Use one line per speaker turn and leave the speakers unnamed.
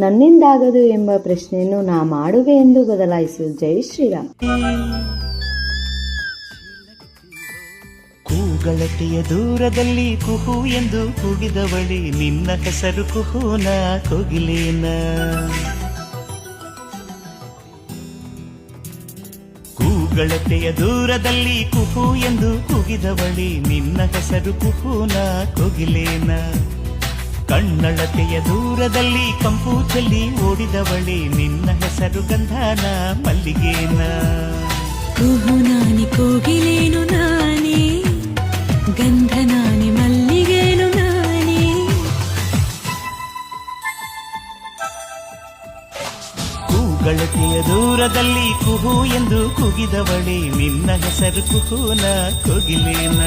ನನ್ನಿಂದಾಗದು ಎಂಬ ಪ್ರಶ್ನೆಯನ್ನು ನಾ ಮಾಡುವೆ ಎಂದು ಬದಲಾಯಿಸು. ಜೈ ಶ್ರೀರಾಮ್.
ಕೂಗಳತೆಯ ದೂರದಲ್ಲಿ ಕುಹು ಎಂದು ಕೂಗಿದವಳಿ, ನಿನ್ನ ಹೆಸರು ಕುಹುನ ಕೋಗಿಲೇನ. ಕೂಗಳತೆಯ ದೂರದಲ್ಲಿ ಕುಹು ಎಂದು ಕೂಗಿದವಳಿ, ನಿನ್ನ ಹೆಸರು ಕುಹುನ ಕೋಗಿಲೇನ. ಕಣ್ಣಳತೆಯ ದೂರದಲ್ಲಿ ಕಂಪು ಚೆಲ್ಲಿ ಓಡಿದವಳಿ, ನಿನ್ನ ಹೆಸರು ಗಂಧನ ಮಲ್ಲಿಗೇನ.
ಕುಹು ನಾನಿ ಕೋಗಿಲೇನು ನಾನೇ, ಗಂಧ ನಾನಿ ಮಲ್ಲಿಗೇನು ನಾನೇ.
ಕೂಗಳತೆಯ ದೂರದಲ್ಲಿ ಕುಹು ಎಂದು ಕೂಗಿದವಳಿ, ನಿನ್ನ ಹೆಸರು ಕುಹುನ ಕೋಗಿಲೇನ.